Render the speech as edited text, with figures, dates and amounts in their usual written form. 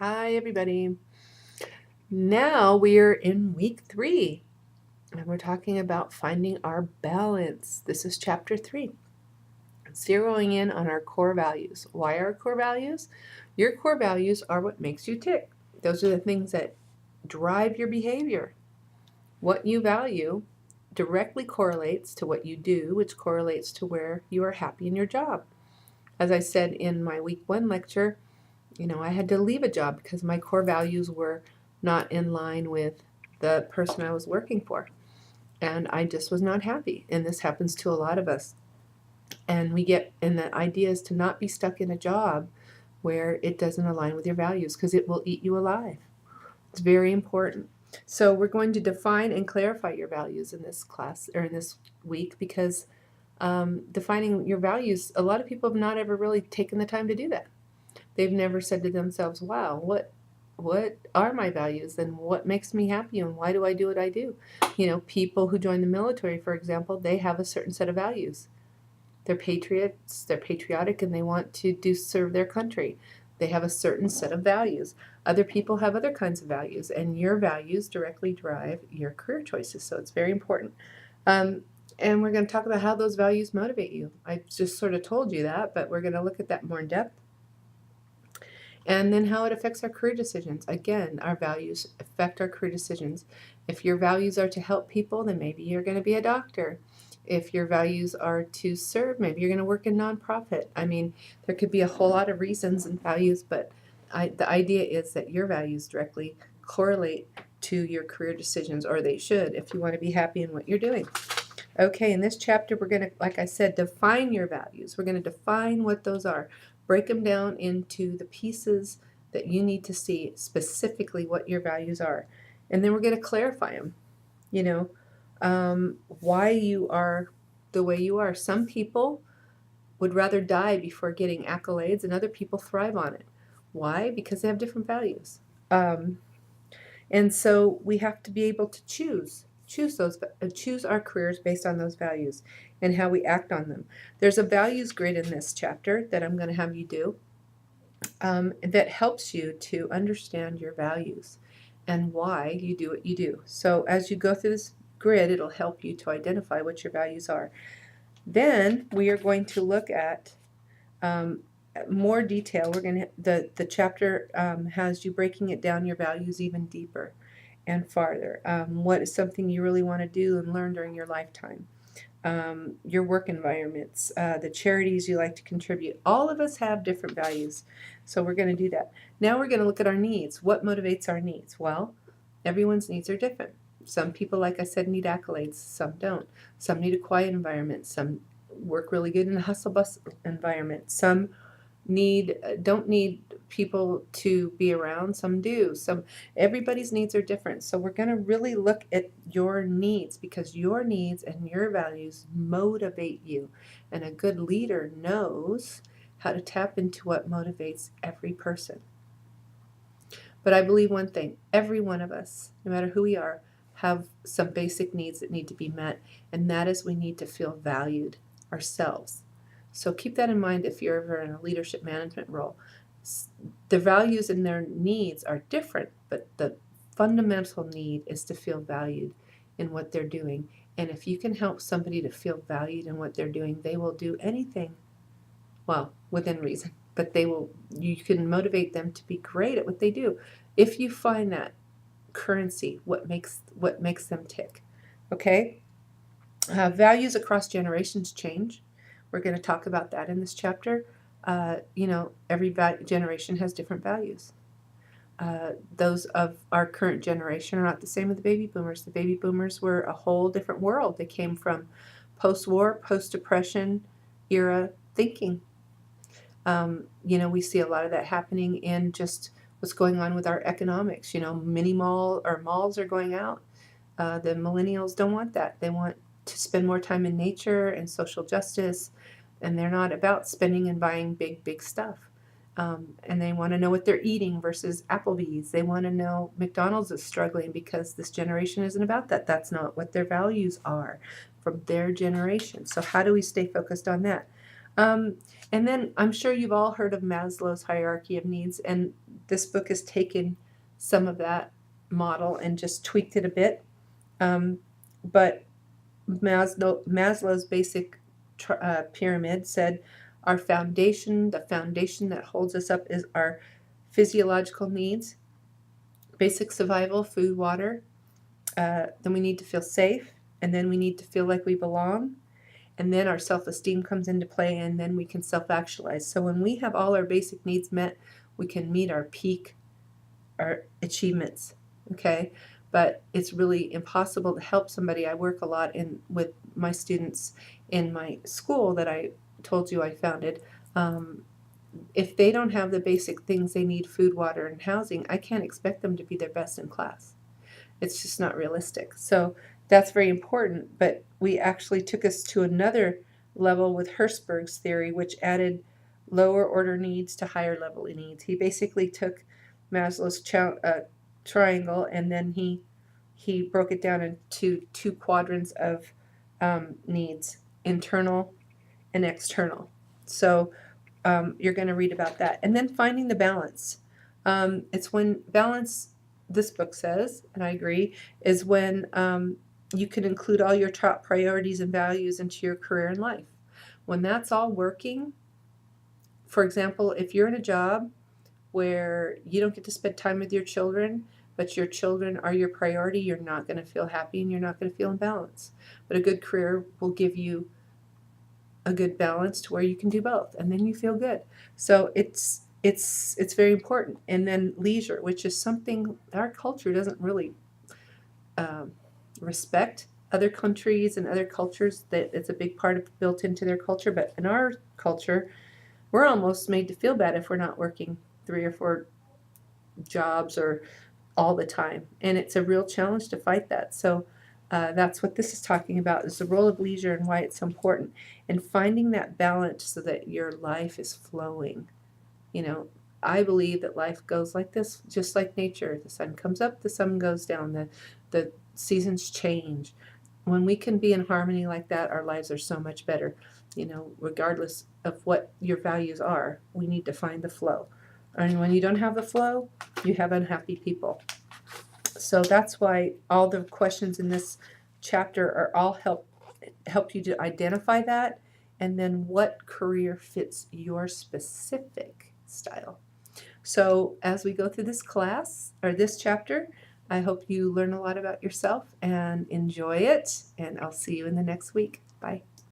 Hi, everybody. Now we are in week 3, and we're talking about finding our balance. This is chapter 3, zeroing in on our core values. Why our core values? Your core values are what makes you tick. Those are the things that drive your behavior. What you value directly correlates to what you do, which correlates to where you are happy in your job. As I said in my week 1 lecture, I had to leave a job because my core values were not in line with the person I was working for. And I just was not happy. And this happens to a lot of us. And the idea is to not be stuck in a job where it doesn't align with your values because it will eat you alive. It's very important. So we're going to define and clarify your values in this class or in this week because defining your values, a lot of people have not ever really taken the time to do that. They've never said to themselves, wow, what are my values and what makes me happy and why do I do what I do? People who join the military, for example, they have a certain set of values. They're patriots, they're patriotic, and they want to serve their country. They have a certain set of values. Other people have other kinds of values, and your values directly drive your career choices, so it's very important. And we're going to talk about how those values motivate you. I just sort of told you that, but we're going to look at that more in depth. And then how it affects our career decisions. Again, our values affect our career decisions. If your values are to help people, then maybe you're going to be a doctor. If your values are to serve, maybe you're going to work in nonprofit. I mean, there could be a whole lot of reasons and values, but the idea is that your values directly correlate to your career decisions, or they should, if you want to be happy in what you're doing. Okay, in this chapter, we're going to, like I said, define your values. We're going to define what those are. Break them down into the pieces that you need to see specifically what your values are. And then we're going to clarify them, why you are the way you are. Some people would rather die before getting accolades, and other people thrive on it. Why? Because they have different values. And so we have to be able to choose our careers based on those values and how we act on them. There's a values grid in this chapter that I'm going to have you do that helps you to understand your values and why you do what you do. So as you go through this grid, it'll help you to identify what your values are. Then we are going to look at more detail. We're going to the chapter has you breaking it down, your values even deeper and farther. What is something you really want to do and learn during your lifetime? Your work environments, the charities you like to contribute. All of us have different values, so we're going to do that. Now we're going to look at our needs. What motivates our needs? Well, everyone's needs are different. Some people, like I said, need accolades. Some don't. Some need a quiet environment. Some work really good in a hustle-bustle environment. Some don't need people to be around. Some do. Everybody's needs are different. So we're going to really look at your needs because your needs and your values motivate you. And a good leader knows how to tap into what motivates every person. But I believe one thing, every one of us, no matter who we are, have some basic needs that need to be met, and that is we need to feel valued ourselves. So keep that in mind if you're ever in a leadership management role. The values and their needs are different, but the fundamental need is to feel valued in what they're doing. And if you can help somebody to feel valued in what they're doing, they will do anything, well, within reason, but you can motivate them to be great at what they do. If you find that currency, what makes them tick. Okay? Values across generations change. We're going to talk about that in this chapter. Every generation has different values. Those of our current generation are not the same with the baby boomers. The baby boomers were a whole different world. They came from post-war, post-depression era thinking. We see a lot of that happening in just what's going on with our economics. Malls are going out. The millennials don't want that. They want to spend more time in nature and social justice, and they're not about spending and buying big stuff. And they want to know what they're eating versus Applebee's. They want to know McDonald's is struggling because this generation isn't about that. That's not what their values are from their generation. So how do we stay focused on that? And then I'm sure you've all heard of Maslow's hierarchy of needs, and this book has taken some of that model and just tweaked it a bit. But Maslow's basic pyramid said our foundation, the foundation that holds us up, is our physiological needs, basic survival, food, water. Then we need to feel safe, and then we need to feel like we belong. And then our self-esteem comes into play, and then we can self-actualize. So when we have all our basic needs met, we can meet our peak, our achievements, okay? But it's really impossible to help somebody. I work a lot with my students in my school that I told you I founded. If they don't have the basic things they need, food, water, and housing, I can't expect them to be their best in class. It's just not realistic. So that's very important, but we actually took us to another level with Hertzberg's theory, which added lower order needs to higher level needs. He basically took Maslow's triangle, and then he broke it down into two quadrants of needs, internal and external. So you're going to read about that. And then finding the balance. It's when balance, this book says, and I agree, is when you can include all your top priorities and values into your career and life. When that's all working, for example, if you're in a job where you don't get to spend time with your children, but your children are your priority, you're not going to feel happy and you're not going to feel in balance. But a good career will give you a good balance to where you can do both, and then you feel good. So it's very important. And then leisure, which is something our culture doesn't really respect. Other countries and other cultures, that it's a big part of built into their culture, but in our culture, we're almost made to feel bad if we're not working 3 or 4 jobs or all the time, and it's a real challenge to fight that. So that's what this is talking about, is the role of leisure and why it's so important, and finding that balance so that your life is flowing. You know, I believe that life goes like this, just like nature. The sun comes up, the sun goes down, the seasons change. When we can be in harmony like that, our lives are so much better. You know, regardless of what your values are, we need to find the flow. And when you don't have the flow, you have unhappy people. So that's why all the questions in this chapter are all help you to identify that, and then what career fits your specific style. So as we go through this class, or this chapter, I hope you learn a lot about yourself and enjoy it, and I'll see you in the next week. Bye.